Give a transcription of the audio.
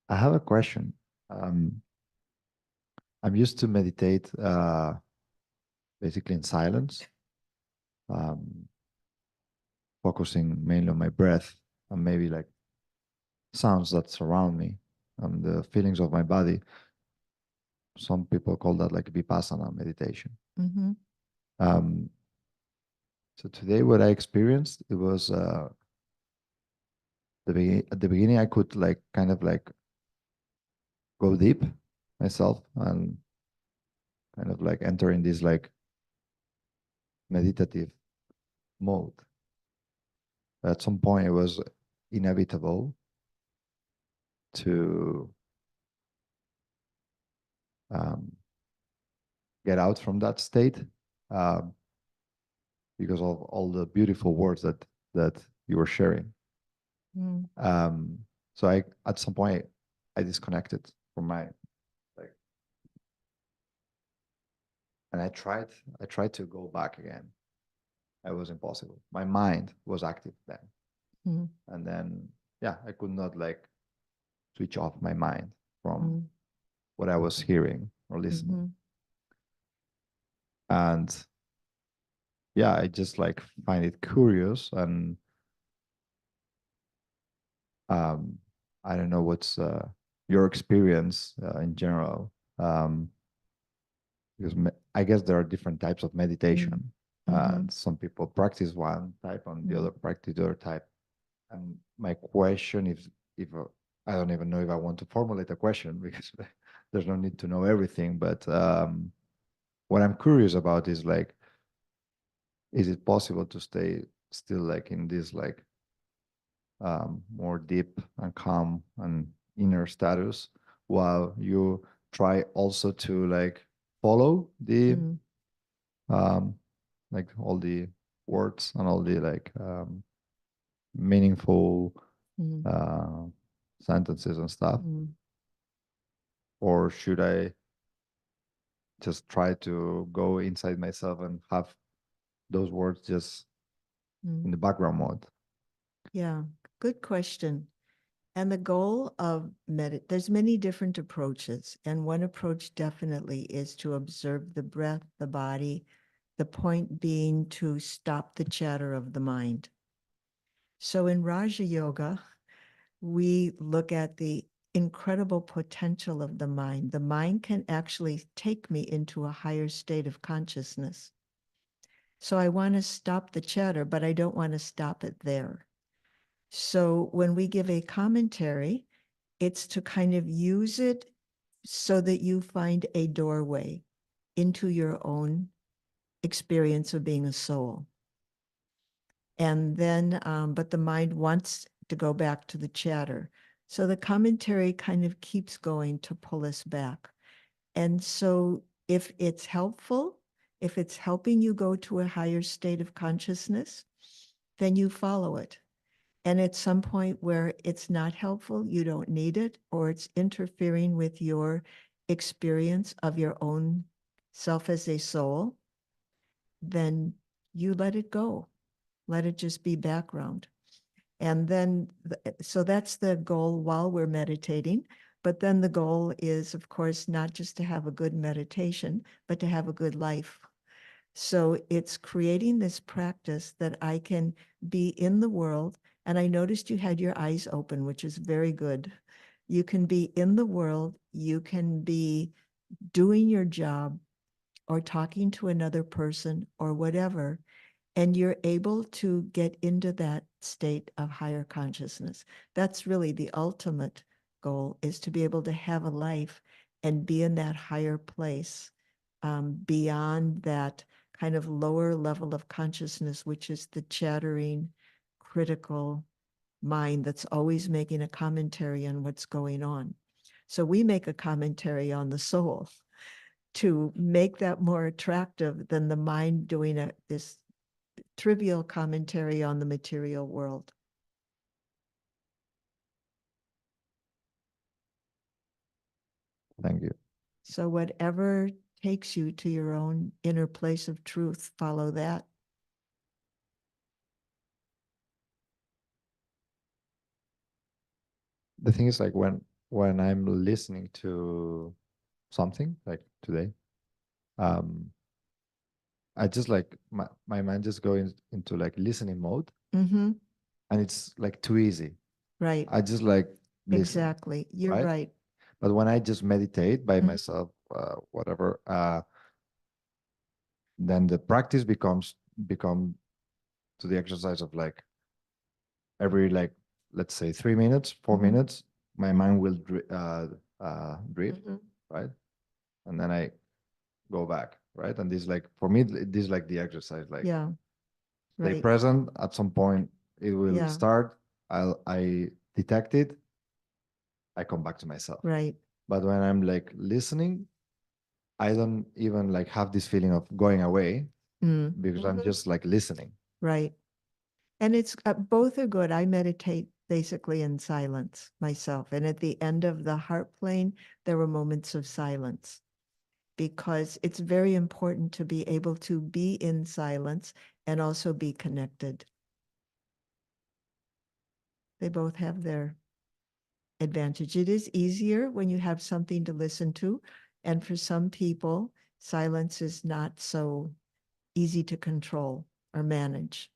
I have a question. Um, I'm used to meditate basically in silence, um, focusing mainly on my breath and maybe like sounds that surround me and the feelings of my body. Some people call that like vipassana meditation. Mm-hmm. Um, so today, what I experienced, it was at the beginning, I could like kind of like go deep myself and kind of like enter in this like meditative mode. At some point, it was inevitable to um, get out from that state um, because of all the beautiful words that you were sharing. Mm-hmm. Um, so I at some point I disconnected from my like, and I tried to go back again. It was impossible. My mind was active then, and then yeah, I could not like switch off my mind from what I was hearing or listening. Mm-hmm. And yeah, I just like find it curious and um, I don't know what's your experience in general, um, because I guess there are different types of meditation. Mm-hmm. Some people practice one type, and the Mm-hmm. other practice the other type. And my question is, if I don't even know if I want to formulate a question because there's no need to know everything. But what I'm curious about is like, is it possible to stay still like in this like more deep and calm and inner status while you try also to like follow the Mm-hmm. um like all the words and all the like meaningful uh sentences and stuff, Mm-hmm. or should I just try to go inside myself and have those words just Mm-hmm. in the background mode? Yeah, good question. And the goal of there's many different approaches. And one approach definitely is to observe the breath, the body, the point being to stop the chatter of the mind. So in Raja Yoga, we look at the incredible potential of the mind. The mind can actually take me into a higher state of consciousness. So I want to stop the chatter, but I don't want to stop it there. So when we give a commentary, it's to kind of use it so that you find a doorway into your own experience of being a soul. And then, but the mind wants to go back to the chatter. So the commentary kind of keeps going to pull us back. And so if it's helpful, if it's helping you go to a higher state of consciousness, then you follow it. And at some point where it's not helpful, you don't need it, or it's interfering with your experience of your own self as a soul, then you let it go. Let it just be background. And then, so that's the goal while we're meditating. But then the goal is, of course, not just to have a good meditation, but to have a good life. So it's creating this practice that I can be in the world. And I noticed you had your eyes open, which is very good. You can be in the world, you can be doing your job or talking to another person or whatever, and you're able to get into that state of higher consciousness. That's really the ultimate goal, is to be able to have a life and be in that higher place, beyond that kind of lower level of consciousness, which is the chattering, critical mind that's always making a commentary on what's going on. So we make a commentary on the soul to make that more attractive than the mind doing this trivial commentary on the material world. Thank you. So, whatever takes you to your own inner place of truth, follow that. The thing is like when when I'm listening to something like today, um, I just like my mind just goes into like listening mode, Mm-hmm. and it's like too easy. Right. I just like listen, Exactly. You're right? right. But when I just meditate by Mhm. myself, whatever, then the practice become to the exercise of like every like let's say 3 minutes, 4 minutes, my mind will drift, Mhm. right? And then I go back, right? And this like for me, this is like the exercise, like Yeah. stay Right. present. At some point, it will Yeah. start. I detect it. I come back to myself. Right. But when I'm like listening, I don't even like have this feeling of going away Mm. because I'm Mhm. just like listening. Right. And it's both are good. I meditate basically in silence myself. And at the end of the heart plane, there were moments of silence because it's very important to be able to be in silence and also be connected. They both have their advantage. It is easier when you have something to listen to. And for some people, silence is not so easy to control or manage.